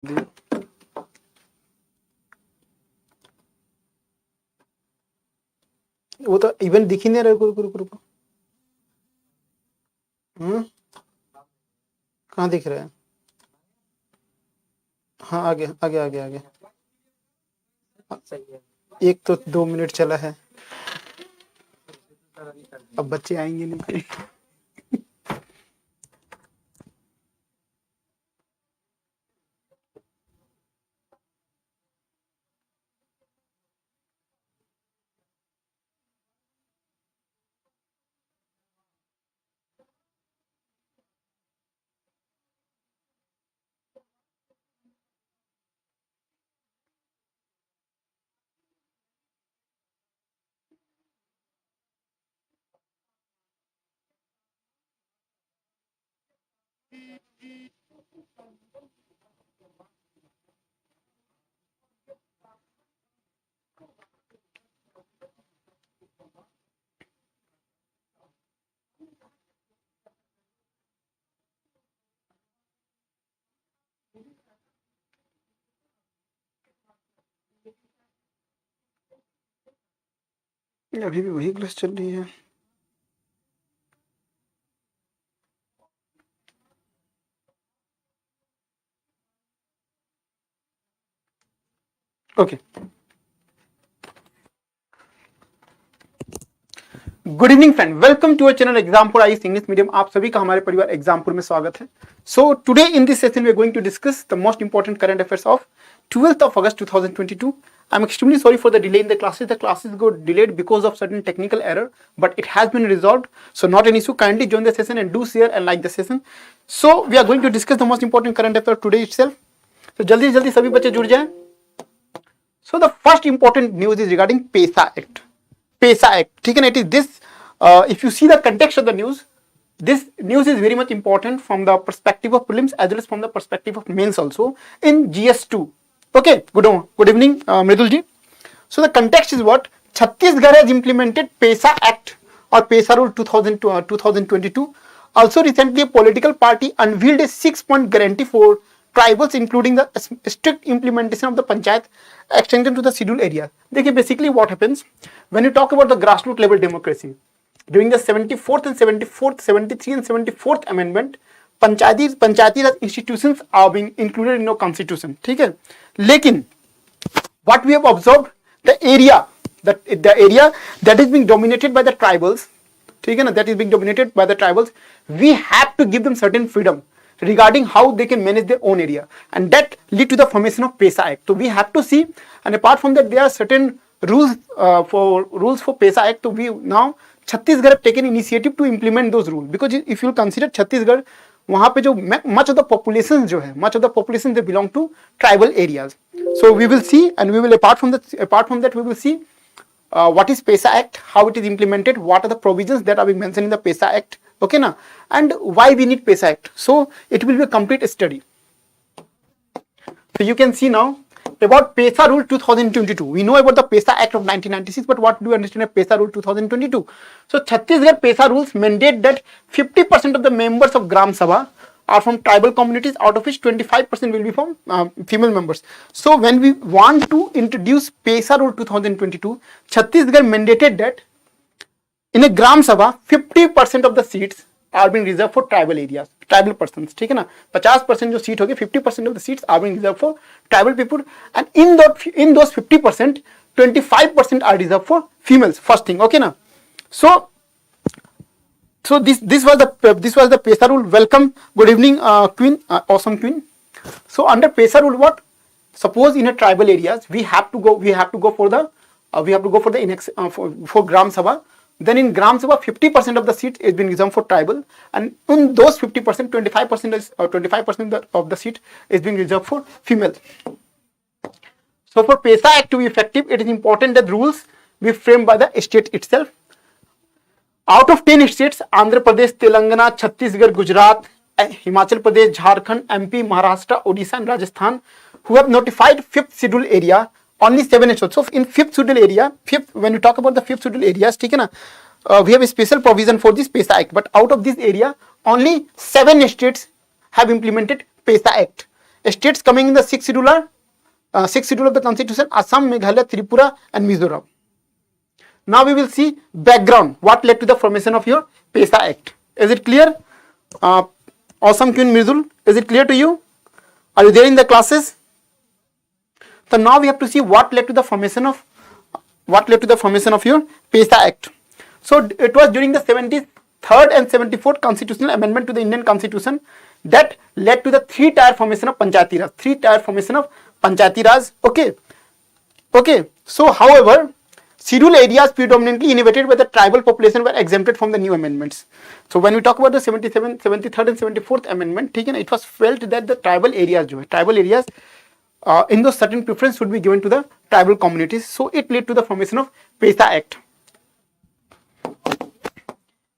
वो तो इवन दिख ही नहीं रहा। रुको रुको रुको, कहाँ दिख रहा है? हाँ आगे आगे आगे आगे। एक तो 2 मिनट चला है, अब बच्चे आएंगे नहीं। अभी भी वही क्लास चल रही है। Okay, good evening friend, welcome to our channel Exampur IAS English medium. आप सभी का हमारे परिवार एग्जामपुर में स्वागत है। So today in this session we are going to discuss the most important current affairs of 12th of August 2022. I'm extremely sorry for the delay in the classes. The classes got delayed because of certain technical error, but it has been resolved. So not an issue. Kindly join the session and do share and like the session. So we are going to discuss the most important current affair today itself. So जल्दी जल्दी सभी बच्चे जुड़ जाएं. So the first important news is regarding PSIR Act. PSIR Act. ठीक है ना? It is this. If you see the context of the news, this news is very much important from the perspective of prelims as well as from the perspective of mains also in GS2. Okay, good evening, Mridul ji. So the context is what? Chhattisgarh has implemented PSIR Act or PSIR Rule 2022. Also recently a political party unveiled a 6-point guarantee for tribals, including the strict implementation of the panchayat extension to the scheduled area. देखिए basically what happens when you talk about the grassroots level democracy during the 74th and 74th, 73 and 74th amendment, Panchayati Raj institutions are being included in our constitution. ठीक है, लेकिन what we have observed, the area that is being dominated by the tribals, ठीक है ना, that is being dominated by the tribals, we have to give them certain freedom regarding how they can manage their own area, and that lead to the formation of PSIR Act. So we have to see, and apart from that there are certain rules for PSIR Act. So we now Chhattisgarh have taken initiative to implement those rules, because if you consider Chhattisgarh, वहां पे जो much of the population जो है, much of the population they belong to tribal areas. So we will see, and we will apart from that we will see what is PSIR Act, how it is implemented, what are the provisions that are being mentioned in the PSIR Act, okay na, and why we need PSIR Act. So it will be a complete study. So you can see now about PSIR Rule 2022. We know about the PSIR Act of 1996, but what do you understand of PSIR Rule 2022? So Chhattisgarh PSIR rules mandate that 50% of the members of Gram Sabha are from tribal communities, out of which 25% will be from female members. So when we want to introduce PSIR Rule 2022, Chhattisgarh mandated that in a Gram Sabha 50% of the seats are being reserved for tribal areas, tribal persons. ठीक है ना, 50% जो seat होगी, 50% of the seats are being reserved for tribal people, and in those 50%, 25% are reserved for females. First thing, okay na. So this was the PSIR rule. Welcome, good evening, Queen, awesome Queen. So under PSIR rule, what? Suppose in a tribal areas we have to go for the for Gram Sabha. Then in Gram Sabha 50% of the seats is being reserved for tribal, and in those 50%, 25% of the seat is being reserved for female. So for PSIR Act to be effective, it is important that rules be framed by the state itself. Out of 10 states, Andhra Pradesh, Telangana, Chhattisgarh, Gujarat, Himachal Pradesh, Jharkhand, MP, Maharashtra, Odisha and Rajasthan, who have notified 5th schedule area, only 7 states. So in 5th schedule area, when you talk about the 5th schedule areas, ठीक है ना, we have a special provision for this PSIR Act, but out of this area, only 7 states have implemented PSIR Act. states coming in the sixth schedule of the constitution: Assam, Meghalaya, Tripura and Mizoram. Now we will see background, what led to the formation of your PESA Act. Is it clear? Awesome Queen Mirzul, is it clear to you? Are you there in the classes? So now we have to see what led to the formation of your PESA Act. So it was during the 73rd and 74th constitutional amendment to the Indian Constitution that led to the three-tier formation of Panchayati Raj. Okay. So however, scheduled areas predominantly inhabited by the tribal population were exempted from the new amendments. So when we talk about the 73rd and 74th amendment, it was felt that the tribal areas in those certain preference should be given to the tribal communities. So it led to the formation of PESA Act.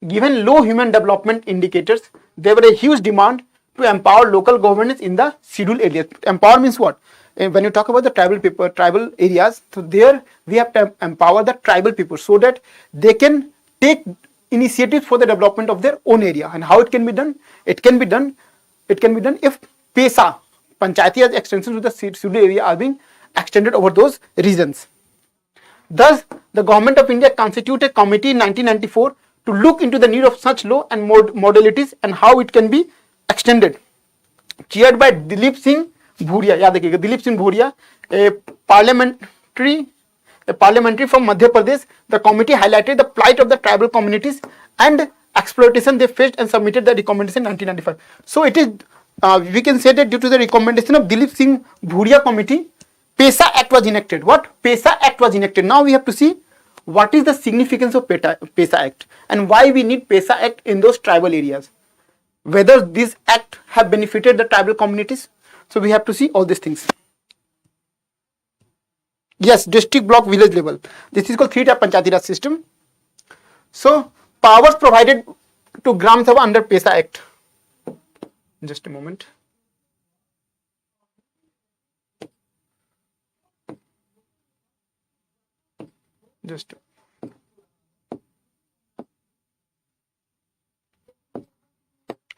Given low human development indicators, there were a huge demand to empower local governance in the scheduled areas. Empower means what? When you talk about the tribal areas, so there we have to empower the tribal people so that they can take initiatives for the development of their own area. And how it can be done? It can be done if PESA, Panchayati Raj extensions to the scheduled area, are being extended over those regions. Thus, the Government of India constituted a committee in 1994 to look into the need of such law and modalities and how it can be extended. Chaired by Dilip Singh Bhuria, a parliamentary from Madhya Pradesh, the committee highlighted the plight of the tribal communities and exploitation they faced and submitted the recommendation in 1995. So it is, we can say that due to the recommendation of Dilip Singh Bhuria committee, PESA Act was enacted. What? PESA Act was enacted. Now we have to see what is the significance of PESA Act and why we need PESA Act in those tribal areas. Whether this act have benefited the tribal communities. So we have to see all these things. Yes, district, block, village level. This is called three-tier Panchayati Raj system. So powers provided to Gram Sabha under PESA Act. Just a moment.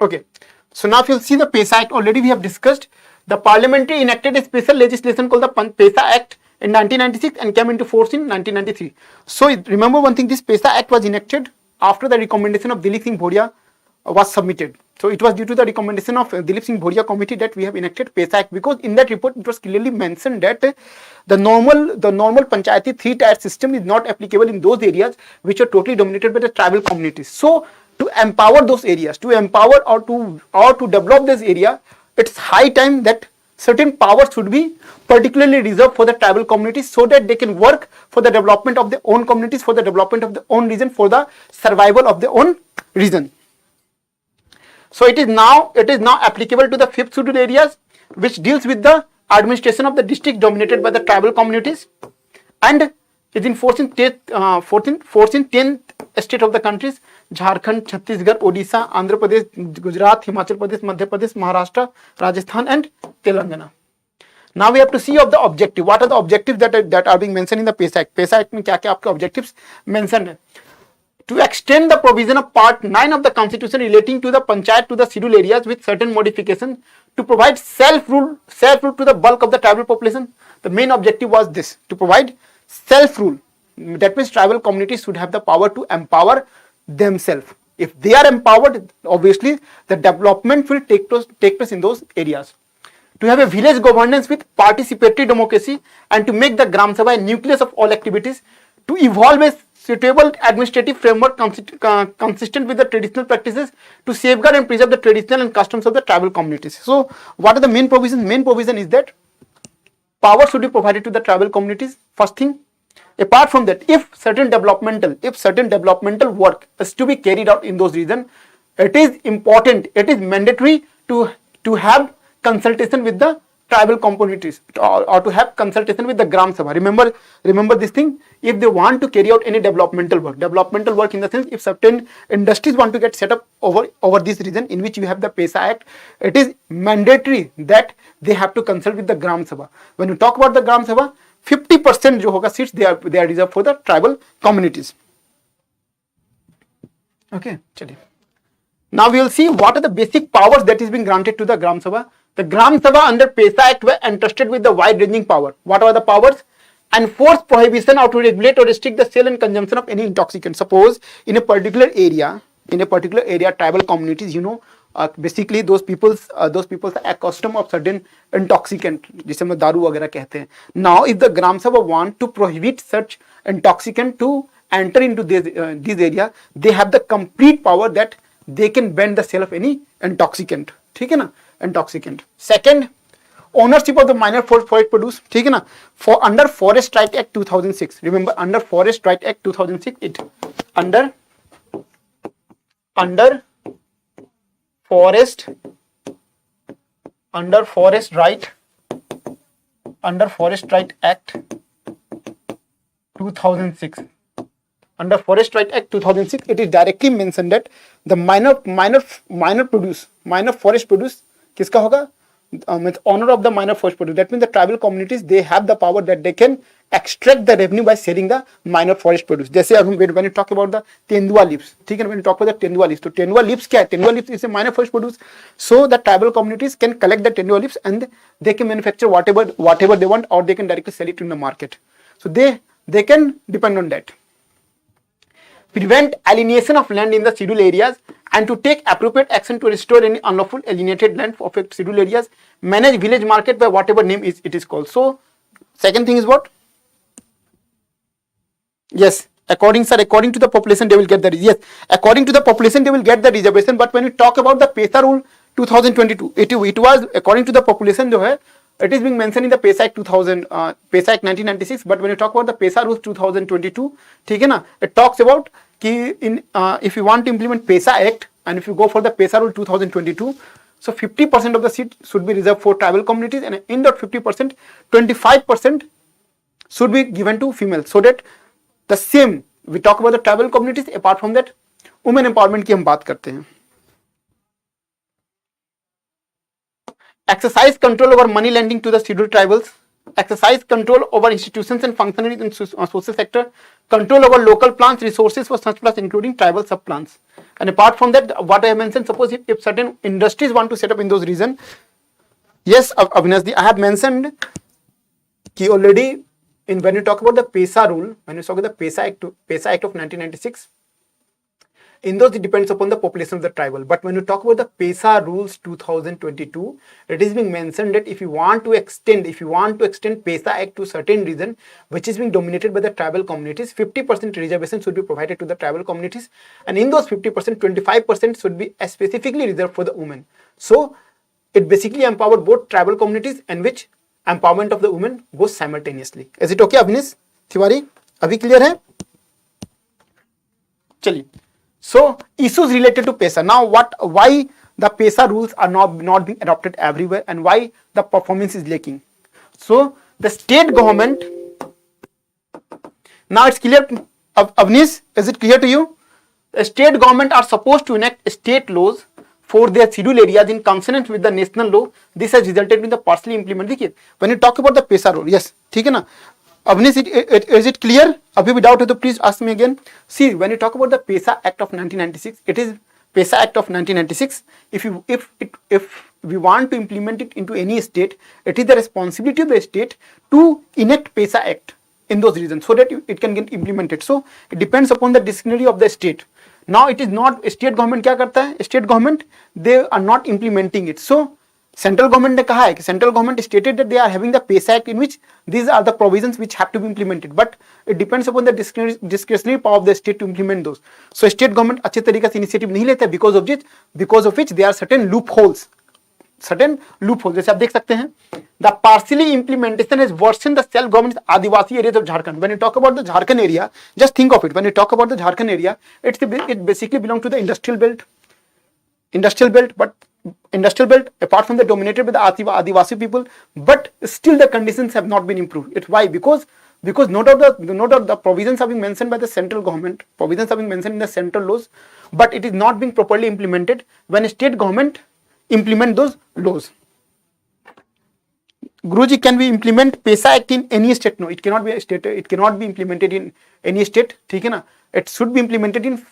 Okay. So now if you'll see the PESA Act, already we have discussed. The parliamentary enacted a special legislation called the PESA Act in 1996 and came into force in 1993. So remember one thing, this PESA Act was enacted after the recommendation of Dilip Singh Bhuria was submitted. So it was due to the recommendation of Dilip Singh Bhuria committee that we have enacted PESA Act, because in that report it was clearly mentioned that the normal Panchayati three-tier system is not applicable in those areas which are totally dominated by the tribal communities. So to empower those areas, to empower or to develop this area, it's high time that certain powers should be particularly reserved for the tribal communities so that they can work for the development of their own communities, for the development of their own region, for the survival of their own region. So it is now applicable to the fifth scheduled areas, which deals with the administration of the district dominated by the tribal communities, and is in force in 10th state of the countries: Jharkhand, Chhattisgarh, Odisha, Andhra Pradesh, Gujarat, Himachal Pradesh, Madhya Pradesh, Maharashtra, Rajasthan and Telangana. Now we have to see of the objective. What are the objectives that are being mentioned in the PESA Act? PESA Act में क्या-क्या आपके objectives mentioned है? To extend the provision of Part 9 of the Constitution relating to the Panchayat to the scheduled areas with certain modifications to provide self-rule to the bulk of the tribal population. The main objective was this, to provide self-rule. That means tribal communities should have the power to empower themselves. If they are empowered, obviously the development will take place in those areas. To have a village governance with participatory democracy and to make the Gram Sabha a nucleus of all activities, to evolve a suitable administrative framework consistent with the traditional practices to safeguard and preserve the traditional and customs of the tribal communities. So what are the main provisions? Main provision is that power should be provided to the tribal communities, first thing. Apart from that, if certain developmental work is to be carried out in those regions, it is important, it is mandatory to have consultation with the tribal communities or to have consultation with the Gram Sabha. Remember this thing. If they want to carry out any developmental work in the sense, if certain industries want to get set up over this region in which we have the PESA Act, it is mandatory that they have to consult with the Gram Sabha. When you talk about the Gram Sabha, 50% जो होगा seats they are reserved for the tribal communities. Okay, चलिए. Now we will see what are the basic powers that is being granted to the Gram Sabha. The Gram Sabha under PSA Act were entrusted with the wide-ranging power. What are the powers? Enforce prohibition or to regulate or restrict the sale and consumption of any intoxicant. Suppose in a particular area, tribal communities, basically those people's are accustomed of certain intoxicant, जिसे हम दारू वगैरह कहते हैं. Now, if the Gram Sabha want to prohibit such intoxicant to enter into this area, they have the complete power that they can ban the sale of any intoxicant. ठीक है ना, intoxicant. Second, ownership of the minor forest produce. ठीक है ना, for under Forest Right Act 2006. Remember, under Forest Right Act 2006, it under Forest Right Act 2006. Under Forest Right Act 2006, it is directly mentioned that the minor forest produce किसका होगा? Owner of the minor forest produce. That means the tribal communities, they have the power that they can extract the revenue by selling the minor forest produce. जैसे when you talk about the तेंदुआ leaves, ठीक है ना, when you talk about the तेंदुआ leaves, तो तेंदुआ leaves क्या है? तेंदुआ leaves is a minor forest produce. So the tribal communities can collect the तेंदुआ leaves and they can manufacture whatever they want, or they can directly sell it in the market. So they can depend on that. Prevent alienation of land in the scheduled areas and to take appropriate action to restore any unlawful alienated land of scheduled areas. Manage village market by whatever name it is called. So second thing is what? Yes, according to the population they will get the according to the population they will get the reservation. But when you talk about the PSIR rule 2022, it was according to the population जो है, it is being mentioned in the PSIR Act 1996. But when you talk about the PSIR rules 2022, ठीक है ना, it talks about कि if you want to implement PSIR Act and if you go for the PSIR rule 2022, so 50% of the seat should be reserved for tribal communities, and in that 50%, 25% should be given to females. So that the same, we talk about the tribal communities. Apart from that, women empowerment की हम बात करते हैं. Exercise control over money lending to the scheduled tribals. Exercise control over institutions and functionaries in social sector. Control over local plants, resources for such plants, including tribal sub-plants. And apart from that, what I have mentioned, suppose if certain industries want to set up in those regions, yes, Avinash, I have mentioned कि already when you talk about the PSIR rule, when you talk about the PSIR Act of 1996, in those it depends upon the population of the tribal. But when you talk about the PSIR rules 2022, it is being mentioned that if you want to extend PSIR Act to certain region which is being dominated by the tribal communities, 50% reservation should be provided to the tribal communities, and in those 50%, 25% should be specifically reserved for the women. So it basically empowered both tribal communities, and which empowerment of the women goes simultaneously. Is it okay, Avnish Tiwari? अभी clear है? चलिए. So issues related to PSIR. Now why the PSIR rules are not being adopted everywhere, and why the performance is lacking. So the state government, now it's clear, Avnish, is it clear to you? The state government are supposed to enact state laws for their scheduled areas in consonance with the national law. This has resulted in the partially implemented. देखिए, when you talk about the PSIR rule, yes, ठीक है ना? Avnish, is it clear? अभी भी doubt है तो please ask me again. See, when you talk about the PSIR Act of 1996, it is PSIR Act of 1996. If we want to implement it into any state, it is the responsibility of the state to enact PSIR Act in those regions so that it can get implemented. So it depends upon the discretionary of the state. Now it is not state government क्या करता है? State government, they are not implementing it. So central government ने कहा है कि central government stated that they are having the PSIR Act in which these are the provisions which have to be implemented, but it depends upon the discretionary power of the state to implement those. So state government अच्छे तरीके से initiative नहीं लेते because of which there are certain loopholes. जैसे आप देख सकते हैं, the partially implementation has worsened the self governance Adivasi areas of Jharkhand. When you talk about the Jharkhand area, just think of it. When you talk about the Jharkhand area, it basically belongs to the industrial belt, but industrial belt apart from the dominated by the Adivasi people, but still the conditions have not been improved. It's why? Because no doubt the provisions are being mentioned by the central government, provisions are being mentioned in the central laws, but it is not being properly implemented when state government implement those laws. Guruji, can we implement PSIR Act in any state? No, it cannot be implemented in any state. ठीक है ना? It should be implemented in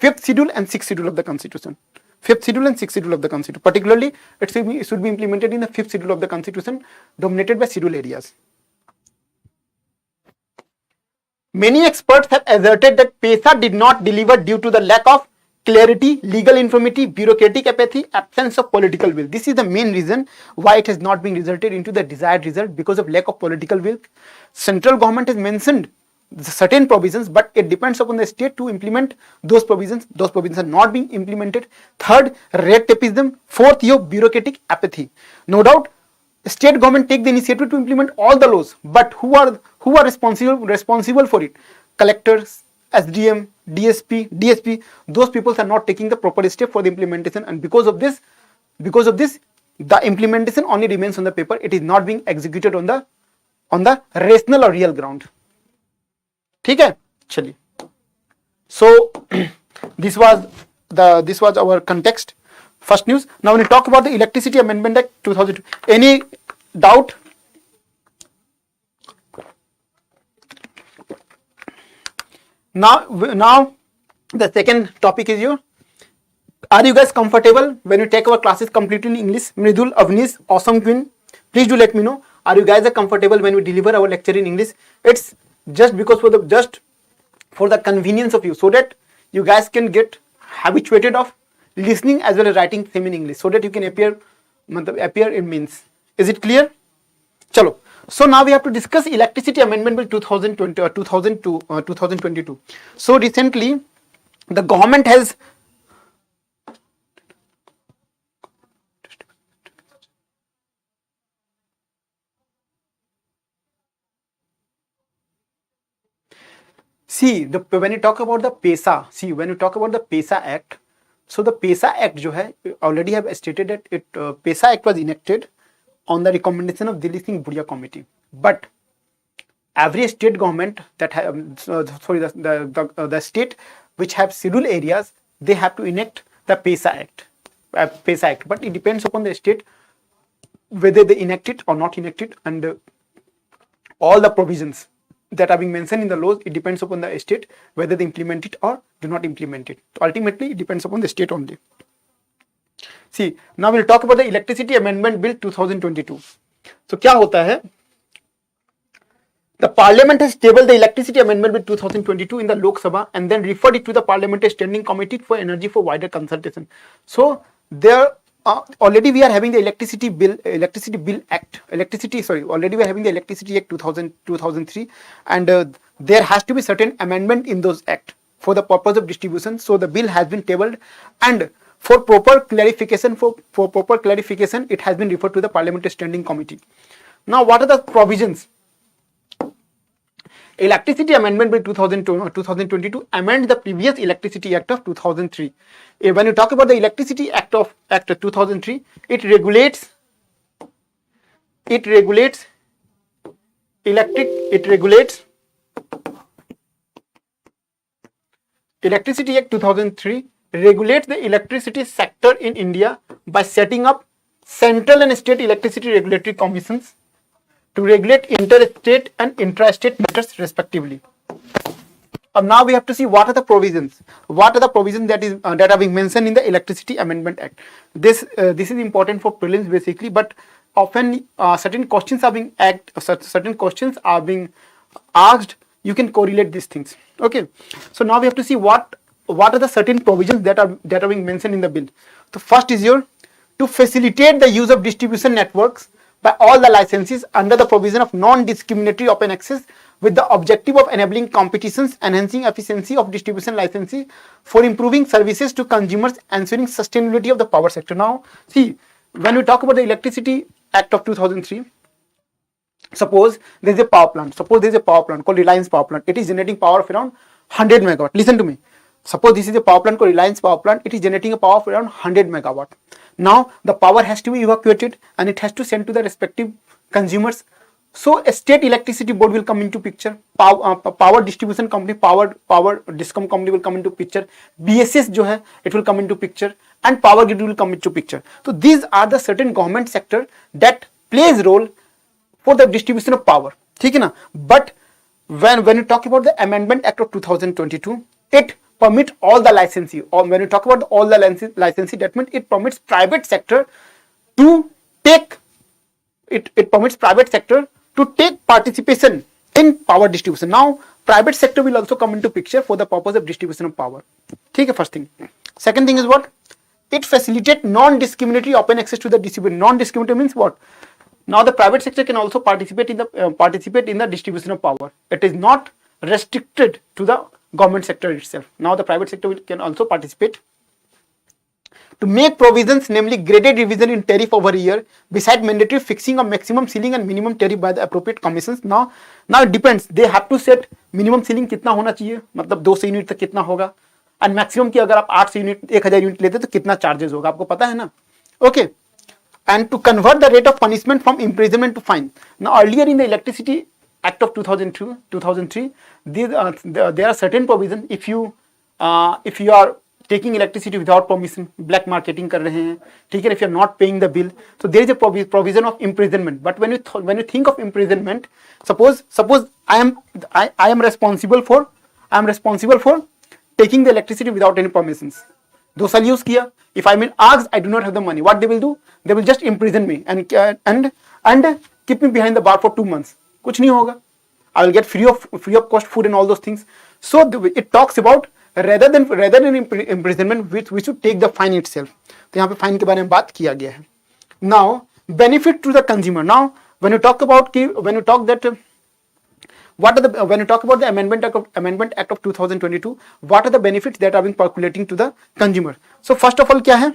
5th schedule and 6th schedule of the constitution. fifth schedule and sixth schedule of the constitution. Particularly, it should be implemented in the fifth schedule of the constitution, dominated by schedule areas. Many experts have asserted that PSIR did not deliver due to the lack of clarity, legal infirmity, bureaucratic apathy, absence of political will. This is the main reason why it has not been resulted into the desired result, because of lack of political will. Central government has mentioned certain provisions, but it depends upon the state to implement those provisions. Those provisions are not being implemented. Third, red tapeism. Fourth, your bureaucratic apathy. No doubt, state government take the initiative to implement all the laws, but who are responsible for it? Collectors, SDM, DSP, those people are not taking the proper step for the implementation, and because of this, the implementation only remains on the paper. It is not being executed on the rational or real ground. ठीक है, चलिए. So this was our context. First news. Now when we talk about the Electricity Amendment Act 2002, any doubt? Now the second topic is your, are you guys comfortable when you take our classes completely in English? Mridul, Avnish, Awesome Queen, please do let me know. Are you guys comfortable when we deliver our lecture in English? It's just because for the convenience of you, so that you guys can get habituated of listening as well as writing same in English, so that you can appear in means. Is it clear? Chalo. So now we have to discuss Electricity Amendment Bill 2022. So recently, the government has when you talk about the PSIR Act, so the PSIR Act जो है, already have stated that PSIR Act was enacted on the recommendation of Delhi Singh Bhudia Committee. But every state government that the state which have scheduled areas, they have to enact the PSIR Act. But it depends upon the state whether they enact it or not enact it, and all the provisions that are being mentioned in the laws, it depends upon the state whether they implement it or do not implement it. Ultimately, it depends upon the state only. See, now we'll talk about the Electricity Amendment Bill 2022. So क्या होता है? The Parliament has tabled the Electricity Amendment Bill 2022 in the Lok Sabha and then referred it to the Parliamentary Standing Committee for Energy for wider consultation. So there already we are having the Electricity Act 2003, and there has to be certain amendment in those act for the purpose of distribution. So the bill has been tabled, and for proper clarification, it has been referred to the Parliamentary Standing Committee. Now, what are the provisions? Electricity Amendment Bill 2022 amends the previous Electricity Act of 2003. When you talk about the Electricity Act of 2003, it regulates Electricity Act 2003 regulates the electricity sector in India by setting up central and state electricity regulatory commissions to regulate interstate and intrastate matters respectively. Now we have to see what are the provisions. What are the provisions that are being mentioned in the Electricity Amendment Act. This is important for prelims basically, but often certain questions are being asked. You can correlate these things. Okay. So now we have to see what are the certain provisions that are being mentioned in the bill. So first is to facilitate the use of distribution networks by all the licensees under the provision of non-discriminatory open access with the objective of enabling competitions, enhancing efficiency of distribution licensee for improving services to consumers, ensuring sustainability of the power sector. Now, see, when we talk about the Electricity Act of 2003, suppose there is a power plant. Called Reliance Power Plant. It is generating power of around 100 megawatt. Listen to me. Suppose this is a power plant called Reliance Power Plant. It is generating a power of around 100 megawatt. Now the power has to be evacuated and it has to send to the respective consumers. So a state electricity board will come into picture. Power distribution company, power discom company will come into picture. BSS जो है, it will come into picture, and power grid will come into picture. So these are the certain government sector that plays role for the distribution of power. ठीक है ना? But when you talk about the Amendment Act of 2022, it permit all the licensee, or when you talk about all the licensee, that means it permits private sector to take participation in power distribution. Now private sector will also come into picture for the purpose of distribution of power. ठीक है, first thing. Second thing is what? It facilitates non-discriminatory open access to the distribution. Non-discriminatory means what? Now the private sector can also participate in the distribution of power. It is not restricted to the government sector itself. Now the private sector can also participate to make provisions, namely graded revision in tariff over a year, beside mandatory fixing of maximum ceiling and minimum tariff by the appropriate commissions. Now it depends. They have to set minimum ceiling कितना होना चाहिए, मतलब 200 unit तक कितना होगा, and maximum की अगर आप 800 यूनिट 1000 यूनिट लेते तो कितना चार्जेस होगा, आपको पता है ना? Okay. And to convert the rate of punishment from imprisonment to fine. Now earlier in the Electricity Act of 2003, there are certain provisions. If you are taking electricity without permission, black marketing कर रहे हैं, ठीक है, if you are not paying the bill, so there is a provision of imprisonment. But when you think of imprisonment, suppose I am responsible for taking the electricity without any permissions. 2 साल use किया. If I mean asked, I do not have the money. What they will do? They will just imprison me and keep me behind the bar for 2 months. कुछ नहीं होगा. I will get free of cost food and all those things. So it talks about rather than imprisonment, we should take the fine itself. तो यहाँ पे fine के बारे में बात किया गया है. Now benefit to the consumer. Now when you talk about the Amendment Act of 2022, what are the benefits that are being percolating to the consumer? So first of all क्या है?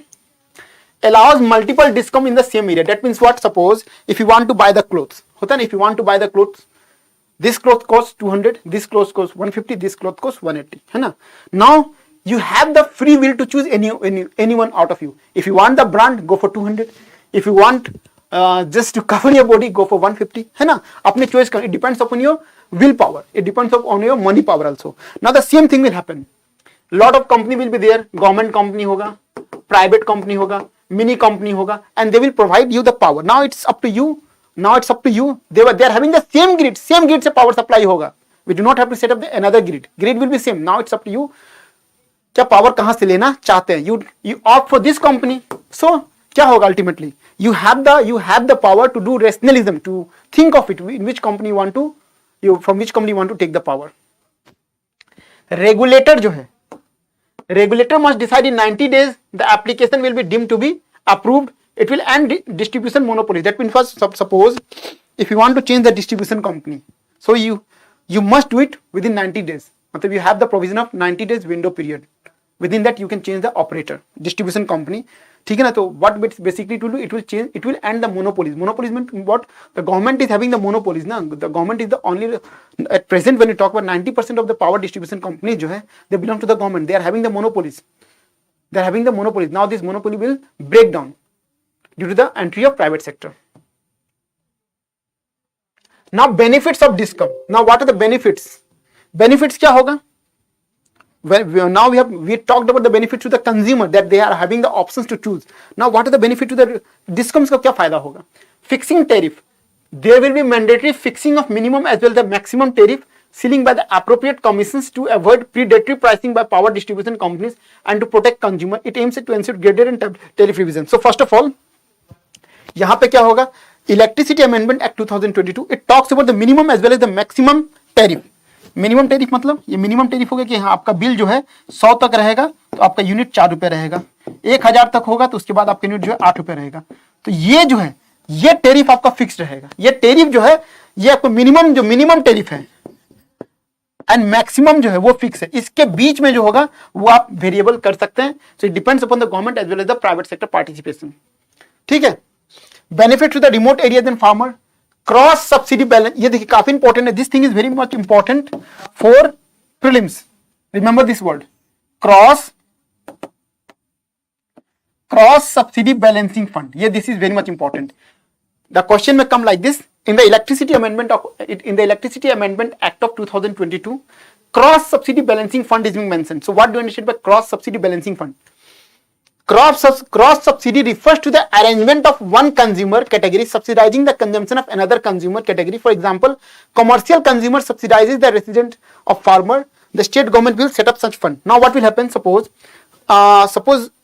Allows multiple discount in the same area. That means what? Suppose if you want to buy the clothes, होता है ना, if you want to buy the clothes, this cloth costs 200, this cloth costs 150, this cloth costs 180, है ना? Now you have the free will to choose anyone out of you. If you want the brand, go for 200. If you want just to cover your body, go for 150, है ना? अपने choice का. It depends upon your willpower. It depends upon your money power also. Now the same thing will happen. Lot of company will be there. Government company होगा, private company होगा, mini company होगा, and they will provide you the power. Now it's up to you. They are having the same grid से power supply होगा. We do not have to set up another grid. Grid will be same. Now it's up to you. क्या power कहाँ से लेना चाहते हैं? You opt for this company. So क्या होगा ultimately? You have the power to do rationalism, to think of it, in which company from which company you want to take the power. Regulator जो है, regulator must decide in 90 days. The application will be deemed to be approved. It will end distribution monopoly. That means first, suppose if you want to change the distribution company, so you must do it within 90 days. मतलब you have the provision of 90 days window period. Within that you can change the operator, distribution company. ठीक है ना? तो what basically it will do, it will end the monopolies. Monopolies means what? The government is having the monopolies ना. The government is the only, at present when you talk about 90% of the power distribution companies जो है, they belong to the government. They are having the monopolies. Now this monopoly will break down due to the entry of private sector. Now benefits of discount. Now what are the benefits? Benefits क्या होगा? Now we talked about the benefit to the consumer, that they are having the options to choose. Now what are the benefit to the discounts? का क्या फायदा होगा? Fixing tariff. There will be mandatory fixing of minimum as well as the maximum tariff ceiling by the appropriate commissions to avoid predatory pricing by power distribution companies and to protect consumer. It aims to ensure graded and tariff revision. So first of all, यहाँ पे क्या होगा? Electricity Amendment Act 2022, it talks about the minimum as well as the maximum tariff. Minimum tariff मतलब ये minimum tariff होगा कि हाँ आपका बिल जो है 100 तक रहेगा तो आपका यूनिट 4 रुपए रहेगा, 1000 तक होगा तो उसके बाद आपका यूनिट जो है 8 रुपए रहेगा. तो ये जो है ये टेरिफ आपका फिक्स रहेगा. ये टेरिफ जो है ये आपको मिनिमम टेरिफ है एंड मैक्सिमम जो है वो फिक्स है. इसके बीच में जो होगा वो आप वेरिएबल कर सकते हैं. So it depends upon the government as well as the private sector participation. ठीक है. Benefit to the remote areas and farmer. Cross subsidy balance, ये देखिए काफी इंपॉर्टेंट है. This thing is very much important for prelims. Remember this word, cross subsidy balancing fund. ये this is very much important. The question में come like this. In the Electricity Amendment Act of 2022, cross subsidy balancing fund is being mentioned. So what do you understand by cross subsidy balancing fund? Cross subsidy refers to the arrangement of one consumer category subsidizing the consumption of another consumer category. For example, commercial consumer subsidizes the residence of farmer, the state government will set up such fund. Now what will happen? Suppose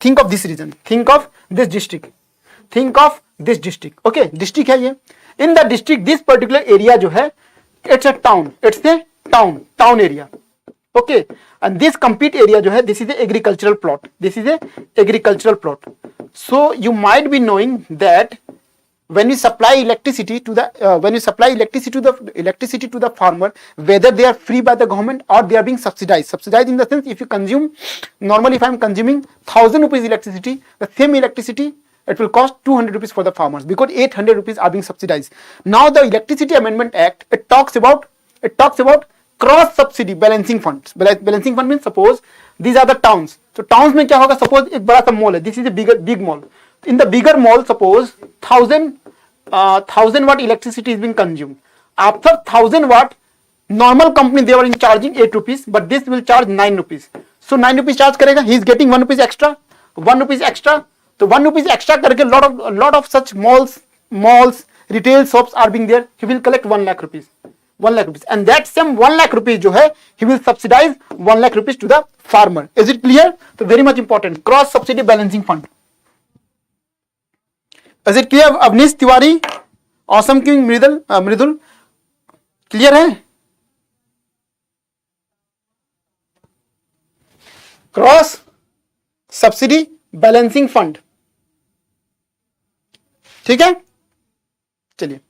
think of this region, think of this district, okay, district है ये. In the district, this particular area जो है, it's a town area, okay, and this complete area जो है, this is a agricultural plot. So you might be knowing that when you supply electricity to the farmer, whether they are free by the government or they are being subsidized in the sense, if you consume, normally if I am consuming 1,000 rupees electricity, the same electricity it will cost 200 rupees for the farmers, because 800 rupees are being subsidized. Now the Electricity Amendment Act, it talks about cross subsidy balancing funds. Balancing fund means, suppose these are the towns, so towns में क्या होगा, suppose एक बड़ा सा mall है, this is a big mall. In the bigger mall, suppose 1,000 watt electricity is being consumed. After 1,000 watt, normal company they were charging 8 rupees, but this will charge 9 rupees. So 9 rupees charge करेगा, he is getting 1 rupees extra. So 1 rupees extra करके lot of such malls, retail shops are being there. He will collect 1 lakh rupees. And that same 1 lakh rupees जो है, he will subsidize 1 lakh rupees to the farmer. Is it clear? So very much important. Cross subsidy balancing fund. Is it clear? Avnish Tiwari, awesome king Mridul, clear है? Cross subsidy balancing fund. ठीक है, चलिए.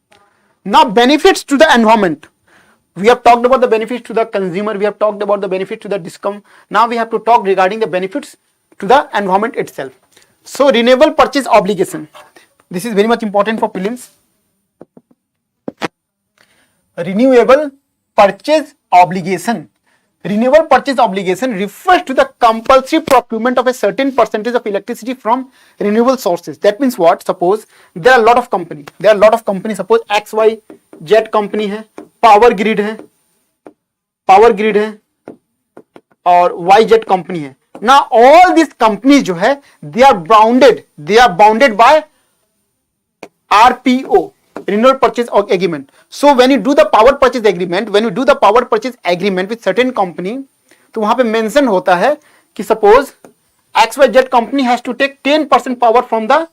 Now benefits to the environment. We have talked about the benefits to the consumer. We have talked about the benefits to the discom. Now we have to talk regarding the benefits to the environment itself. So renewable purchase obligation. This is very much important for prelims. Renewable purchase obligation. Renewable purchase obligation refers to the compulsory procurement of a certain percentage of electricity from renewable sources. That means what? Suppose there are a lot of company. Suppose XYZ company है, power grid है, और YZ company है. Now all these companies जो है, they are bounded by RPO, renewable purchase agreement. So when you do the power purchase agreement with certain company, तो वहां पे mention होता है कि suppose XYZ company has to take 10% power from the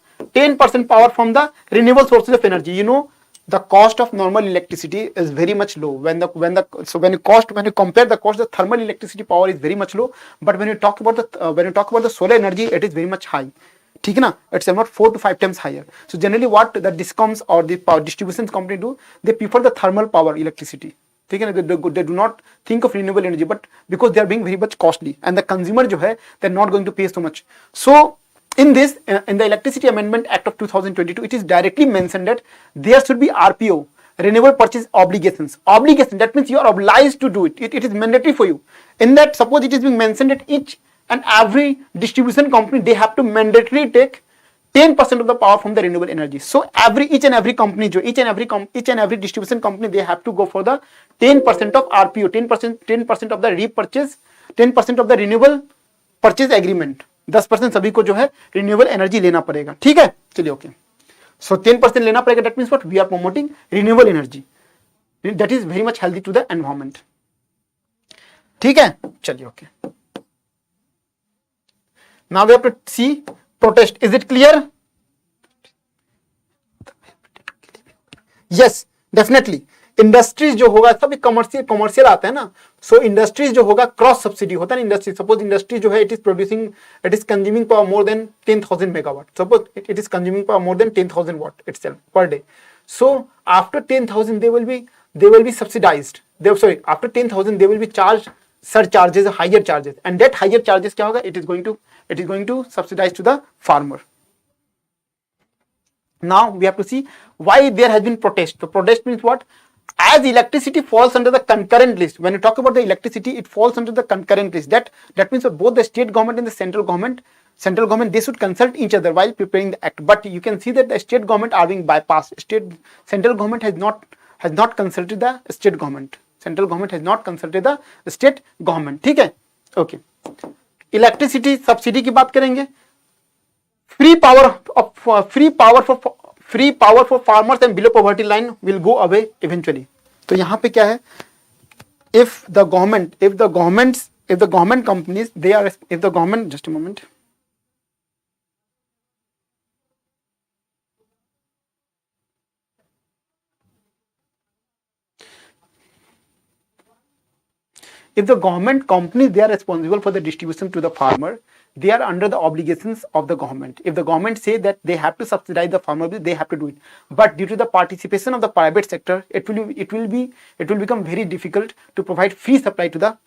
renewable sources of energy. You know, the cost of normal electricity is very much low. When you compare the cost of thermal electricity power is very much low, but when you talk about the solar energy, it is very much high. ठीक है ना, it's about 4 to 5 times higher. So generally what the discoms or the power distribution company do, they prefer the thermal power electricity. ठीक है ना, they do not think of renewable energy, but because they are being very much costly and the consumer जो है, they're not going to pay so much. So in the Electricity Amendment Act of 2022, it is directly mentioned that there should be RPO, renewable purchase obligations. Obligation, that means you are obliged to do it. It is mandatory for you. In that, suppose it is being mentioned that each and every distribution company, they have to mandatorily take 10% of the power from the renewable energy. So each and every distribution company, they have to go for the 10% of RPO, 10% of the repurchase, 10% of the renewable purchase agreement. 10% सभी को जो है renewable energy लेना पड़ेगा. ठीक है, चलिए okay. So 10% लेना पड़ेगा. That means what? We are promoting renewable energy. That is very much healthy to the environment. ठीक है, चलिए okay. Now we have to see protest. Is it clear? Yes, definitely. Industries जो होगा सभी commercial आता है ना. सो इंडस्ट्रीज जो होगा क्रॉस सब्सिडी होता है ना. इंडस्ट्री, सपोज इंडस्ट्री जो है it is consuming power more than 10,000 megawatt. Suppose it is consuming power more than 10,000 watt itself per day. So after 10,000 they will be subsidized. After 10,000 they will be charged surcharges, higher charges, and that higher charges क्या होगा? It is going to subsidize to the farmer. Now we have to see why there has been protest. The protest means what? As electricity falls under the concurrent list. When you talk about the electricity, it falls under the concurrent list. That means that both the state government and the central government, they should consult each other while preparing the act. But you can see that the state government are being bypassed. Central government has not consulted the state government. Central government has not consulted the state government. ठीक है, okay. Electricity subsidy की बात करेंगे. Free power for farmers and below poverty line will go away eventually. तो यहां पे क्या है? if the government companies, they are, if the government, just a moment, if the government companies, they are responsible for the distribution to the farmer, they are under the obligations of the government. If the government say that they have to subsidize the farmer, they have to do it. But due to the participation of the private sector, it will become very difficult to provide free supply to the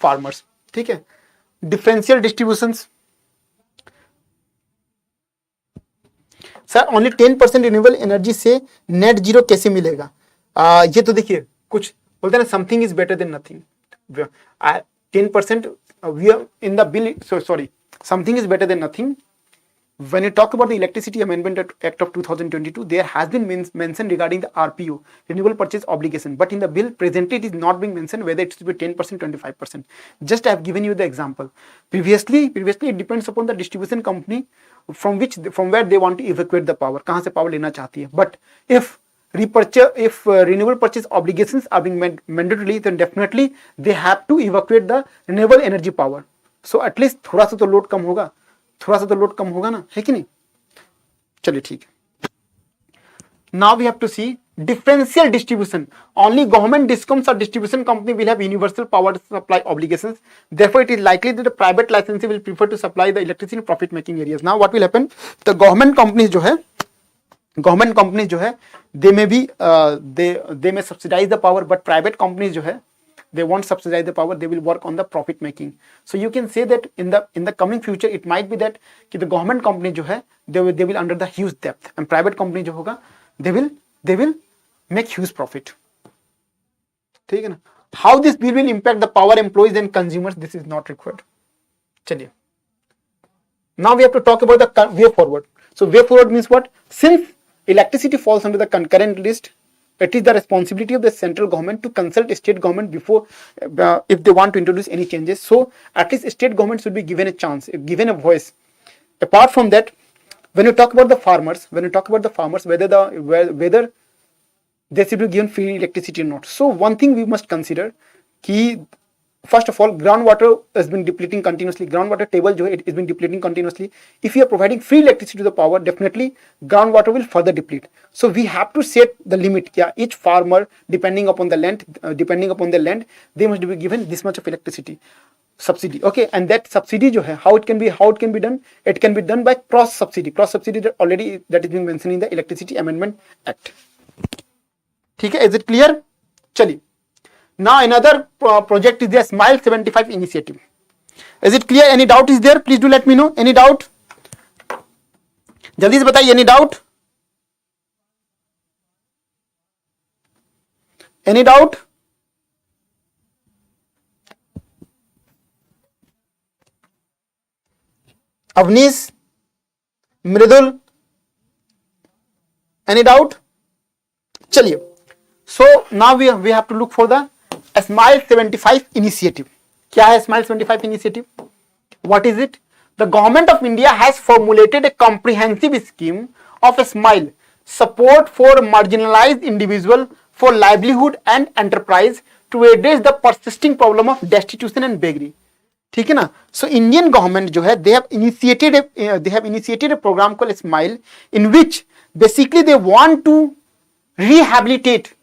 farmers. ठीक है. Differential distributions. Sir only 10% renewable energy से net zero कैसे मिलेगा? ये तो देखिए, कुछ बोलते हैं ना, something is better than nothing. 10% we are in the bill, so sorry, something is better than nothing. When you talk about the Electricity Amendment Act of 2022, there has been mention regarding the RPO, Renewable Purchase Obligation, but in the bill presently it is not being mentioned whether it should be 10%, 25%. Just I have given you the example. Previously it depends upon the distribution company from where they want to evacuate the power, कहाँ से power लेना चाहती है. But if renewable purchase obligations are being mandatory, then definitely they have to evacuate the renewable energy power. So at least थोड़ा सा तो load कम होगा, ना, है कि नहीं? चलिए ठीक है. Now we have to see differential distribution. Only government discoms or distribution company will have universal power supply obligations. Therefore, it is likely that the private licensee will prefer to supply the electricity in profit making areas. Now what will happen? The government companies जो है they may subsidize the power, but private companies जो है they won't subsidize the power, they will work on the profit making. So you can say that in the coming future it might be that कि the government company जो है they will under the huge debt, and private company जो होगा they will make huge profit. ठीक है ना? How this bill will impact the power employees and consumers, this is not required. चलिए. Now we have to talk about the way forward. So way forward means what? Since electricity falls under the concurrent list, it is the responsibility of the central government to consult state government before if they want to introduce any changes. So at least state government should be given a chance, given a voice. Apart from that, when you talk about the farmers, whether they should be given free electricity or not. So one thing we must consider कि first of all, groundwater has been depleting continuously. Groundwater table जो है it has been depleting continuously. If you are providing free electricity to the power, definitely groundwater will further deplete. So we have to set the limit. Yeah, each farmer, depending upon the land, they must be given this much of electricity subsidy. Okay, and that subsidy जो है, how it can be done? It can be done by cross subsidy. Cross subsidy that is being mentioned in the Electricity Amendment Act. ठीक है, is it clear? चलिए. Now another project is the Smile 75 initiative. Is it clear? Any doubt is there? Please do let me know. Any doubt? जल्दी से बताइए. Any doubt? Any doubt? Avnish, Mridul, any doubt? चलिए. So now we have to look for the Smile 75 initiative. क्या है Smile 75 initiative? What is it? The government of India has formulated a comprehensive scheme of a Smile, support for marginalized individual for livelihood and enterprise to address the persisting problem of destitution and beggary. ठीक है ना? So Indian government जो है they have initiated a program called Smile, in which basically they want to rehabilitate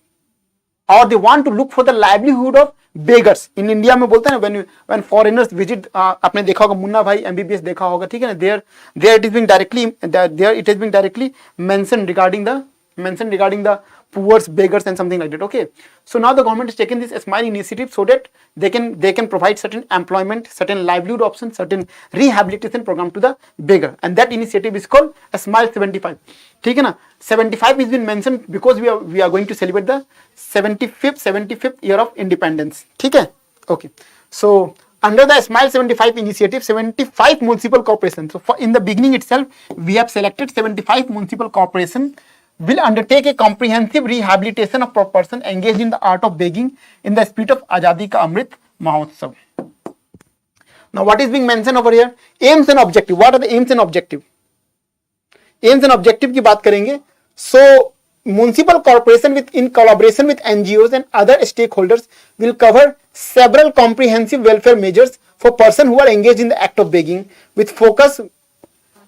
or they want to look for the livelihood of beggars. In India में बोलते हैं ना, when foreigners visit, आपने देखा होगा मुन्ना भाई MBBS देखा होगा, ठीक है ना? There it is being directly mentioned regarding the poor, beggars and something like that. Okay, so now the government has taken this Smile initiative so that they can provide certain employment, certain livelihood options, certain rehabilitation program to the beggar, and that initiative is called Smile 75. ठीक है ना? 75 is been mentioned because we are going to celebrate the 75th year of independence. ठीक है? Okay, so under the Smile 75 initiative, 75 municipal corporations. So in the beginning itself, we have selected 75 municipal corporations will undertake a comprehensive rehabilitation of a person engaged in the art of begging in the spirit of Azadi Ka Amrit Mahotsav. Now what is being mentioned over here? Aims and objective. What are the aims and objective? Aims and objective की बात करेंगे. So municipal corporation with in collaboration with NGOs and other stakeholders will cover several comprehensive welfare measures for persons who are engaged in the act of begging, with focus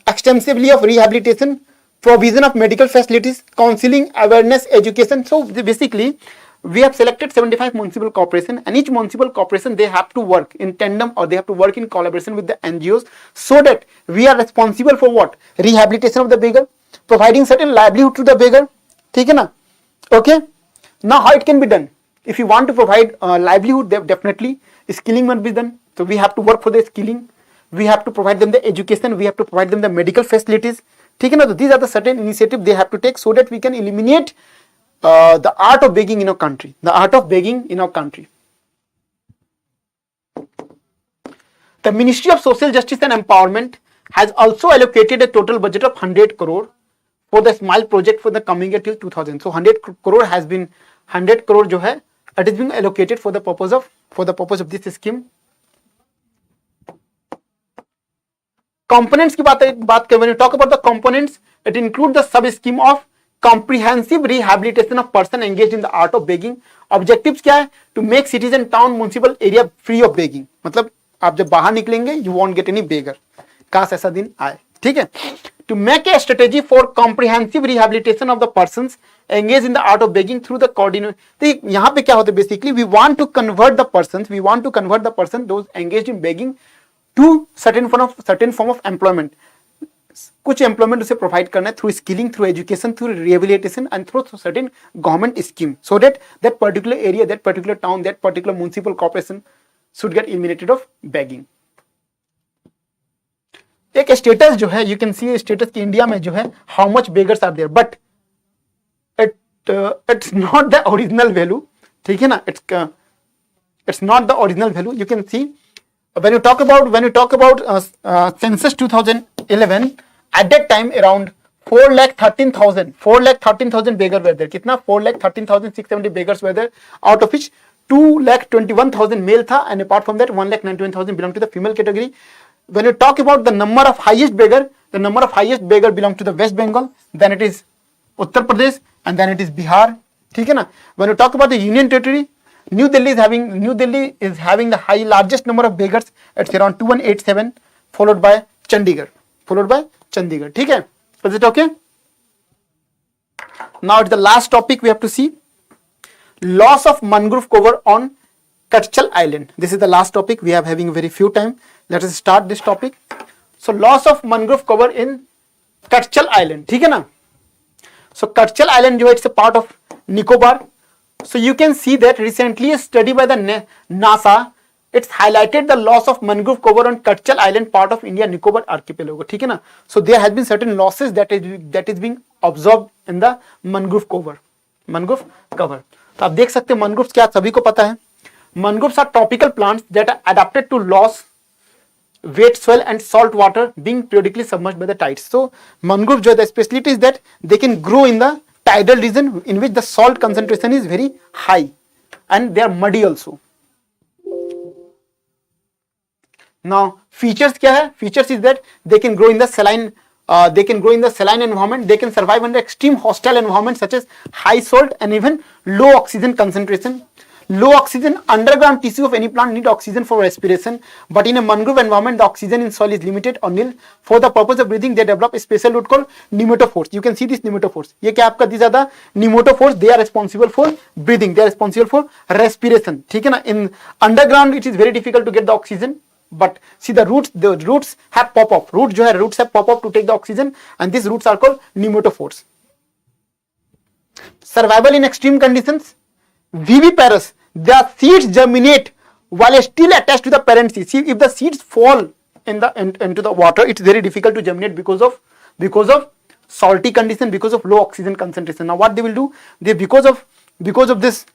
extensively of rehabilitation, provision of medical facilities, counseling, awareness, education. So basically we have selected 75 municipal corporation, and each municipal corporation, they have to work in tandem or they have to work in collaboration with the NGOs, so that we are responsible for what? Rehabilitation of the beggar, providing certain livelihood to the beggar. ठीक है ना? Okay. Now how it can be done? If you want to provide livelihood, definitely skilling must be done. So we have to work for the skilling. We have to provide them the education. We have to provide them the medical facilities. ठीक है ना? So these are the certain initiatives they have to take, so that we can eliminate the art of begging in our country. The art of begging in our country. The Ministry of Social Justice and Empowerment has also allocated a total budget of 100 crore for the SMILE project for the coming year till 2000. So 100 crore has been 100 crore जो है, it is being allocated for the purpose of this scheme. Components की बात करें, when you talk about the components, it includes the sub scheme of comprehensive rehabilitation of person engaged in the art of begging. Objectives क्या है? To make cities and town municipal area free of begging. मतलब आप जब बाहर निकलेंगे, you won't get any beggar. काश ऐसा दिन आए. ठीक है? To make a strategy for comprehensive rehabilitation of the persons engaged in the art of begging through the coordination. तो यहाँ पे क्या होता है? Basically we want to convert the person those engaged in begging to certain form of employment. कुछ employment उसे provide करना है through skilling, through education, through rehabilitation and through certain government scheme, so that that particular area, that particular town, that particular municipal corporation should get eliminated of begging. एक status जो है, you can see status की India में जो है, how much beggars are there, but it's not the original value. ठीक है ना? It's not the original value. You can C when you talk about census 2011, at that time around 4,13,000 beggars were there. कितना? 4,13,670 beggars were there, out of which 2,21,000 male था, and apart from that 1,91,000 belong to the female category. When you talk about the number of highest beggar, belong to the West Bengal, then it is Uttar Pradesh, and then it is Bihar. ठीक है ना? When you talk about the Union Territory, New Delhi is having the largest number of beggars. It's around 2187, followed by Chandigarh. ठीक है? Is it okay? Now it's the last topic we have to see. Loss of mangrove cover on Textual Island. This is the last topic. We are having very few time. Let us start this topic. So loss of mangrove cover in Textual Island. ठीक है ना? So Textual Island जो है, it's a part of Nicobar. So you can see that recently a study by the NASA, it's highlighted the loss of mangrove cover on Textual Island, part of India Nicobar archipelago. ठीक है ना? So there has been certain losses that is being observed in the mangrove cover. तो आप देख सकते हैं mangroves क्या सभी को पता है. Mangroves are tropical plants that are adapted to loss wet soil and salt water being periodically submerged by the tides. So mangrove जो है, the speciality is that they can grow in the tidal region in which the salt concentration is very high and they are muddy also. Now features क्या है? Features is that they can grow in the saline environment. They can survive under extreme hostile environments such as high salt and even low oxygen concentration. Low oxygen underground tissue of any plant need oxygen for respiration, but in a mangrove environment the oxygen in soil is limited or nil. For the purpose of breathing they develop a special root called pneumatophores. You can see this pneumatophores. ये क्या आपका? These are the pneumatophores. They are responsible for breathing. They are responsible for respiration. ठीक है ना? In underground it is very difficult to get the oxygen, but see the roots have pop up. Roots have pop up to take the oxygen, and these roots are called pneumatophores. Survival in extreme conditions. Viviparous, the seeds germinate while still attached to the parent seed. See, if the seeds fall into the water, it's very difficult to germinate because of salty condition, because of low oxygen concentration. Now what they will do? They because of this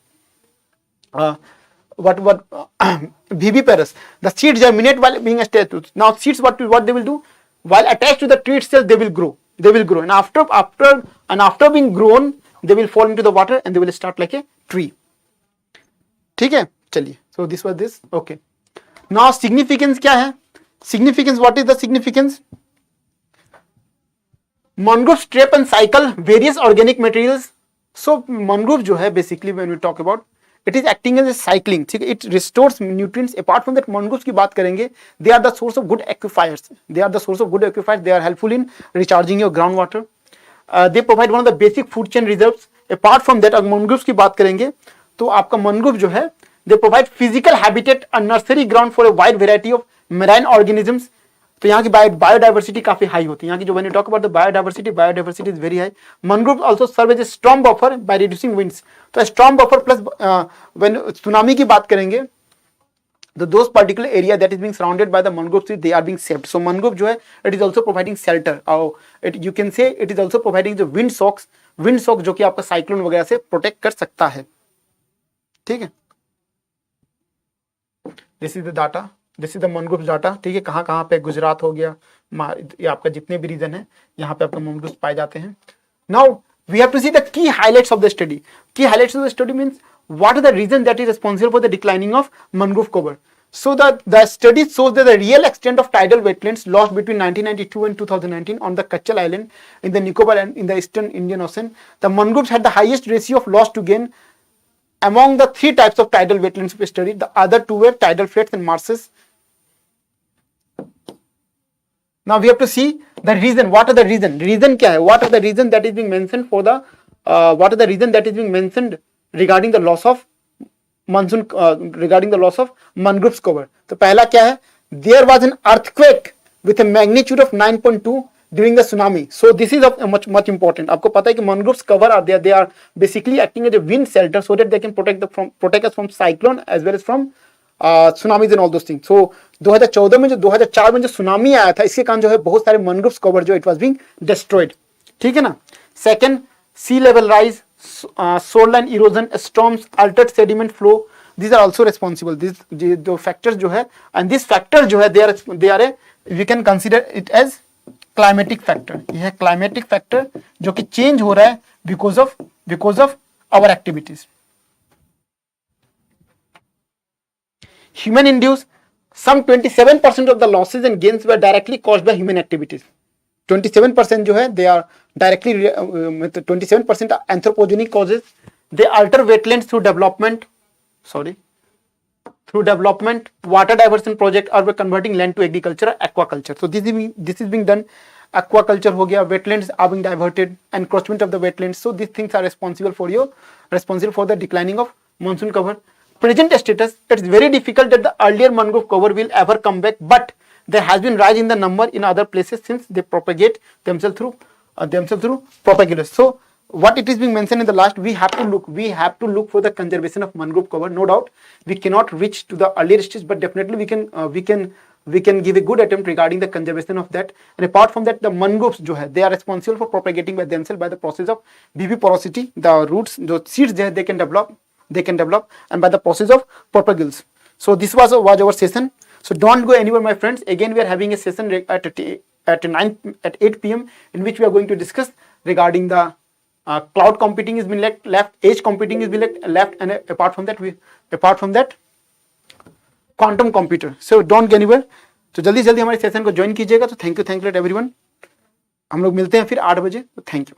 viviparous, the seeds germinate while being attached to. Now seeds what they will do? While attached to the tree itself, they will grow, and after being grown, they will fall into the water and they will start like a tree. ठीक है? चलिए, so this was this. Okay. Now significance क्या है? Significance, what is the significance? Mangroves trap and cycle various organic materials so mangrove जो है basically when we talk about it is acting as a cycling, ठीक है, it restores nutrients. Apart from that mangroves की बात करेंगे, they are the source of good aquifers, they are the source of good aquifers, they are helpful in recharging your ground water, they provide one of the basic food chain reserves. Apart from that अगर mangroves की बात करेंगे तो आपका mangrove जो है they provide physical habitat and nursery ground for a wide variety of marine organisms. तो यहाँ की बायोडाइवर्सिटी काफी हाई होती है यहाँ की, जो when you talk about the biodiversity is very high. Mangrove also serve as a storm buffer by reducing winds. तो storm buffer plus when tsunami की बात करेंगे तो those particular area that is being surrounded by the mangrove tree they are being saved. So mangrove जो है it is also providing shelter, और you can say it is also providing जो wind socks जो कि आपका cyclone वगैरह से protect कर सकता है, ठीक है। This is the data, this is the mangrove data, ठीक है। कहाँ कहाँ पे गुजरात हो गया, ये आपका जितने भी रीजन है यहाँ पे आपका मैंग्रोव पाए जाते हैं। Now we have to see the key highlights of the study. Key highlights of the study means what are the reasons that is responsible for the declining of mangrove cover. So the study shows that the real extent of tidal wetlands lost between 1992 and 2019 on the Textual island in the Nicobar and in the eastern Indian Ocean, the mangroves had the highest ratio of loss to gain among the three types of tidal wetlands we studied. The other two were tidal flats and marshes. Now we have to see the reason. What are the reason? Reason क्या है? What are the reason that is being mentioned for the what are the reason that is being mentioned regarding the loss of monsoon, regarding the loss of mangroves cover? तो पहला क्या है? There was an earthquake with a magnitude of 9.2 during the tsunami. So this is of much important. आपको पता है कि mangroves cover are there. They are basically acting as a wind shelter so that they can protect us from cyclone as well as from tsunamis and all those things. So 2014 में जो 2004 में जो tsunami आया था इसके कारण जो है बहुत सारे mangroves cover जो it was being destroyed, ठीक है ना। Second, sea level rise, shoreline erosion, storms, altered sediment flow, these are also responsible. These जो factors जो है, and this factor जो है they are a, we can consider it as climatic factor. ये है climatic factor जो कि change हो रहा है because of our activities. Human induced, some 27% of the losses and gains were directly caused by human activities. 27% जो है they are directly 27% are anthropogenic causes. They alter wetlands through development, water diversion project, or by converting land to agriculture or aquaculture. So this is being done. Aquaculture हो गया, wetlands are being diverted, encroachment of the wetlands. So these things are responsible for the declining of monsoon cover. Present status, it's very difficult that the earlier mangrove cover will ever come back, but there has been rise in the number in other places since they propagate themselves through propagulus. So what it is being mentioned in the last, we have to look for the conservation of mangrove cover. No doubt we cannot reach to the earlier stage, but definitely we can give a good attempt regarding the conservation of that. And apart from that, the mangroves जो है they are responsible for propagating by themselves by the process of viviporosity. The roots, the seeds they can develop and by the process of propagules. So this was our session. So don't go anywhere, my friends. Again, we are having a session at 8 p.m. in which we are going to discuss regarding the cloud computing is been left, edge computing is been left, and apart from that, quantum computer. So don't go anywhere. तो जल्दी हमारे session को join कीजिएगा। तो thank you everyone. हम लोग मिलते हैं फिर 8 बजे। तो थैंक यू।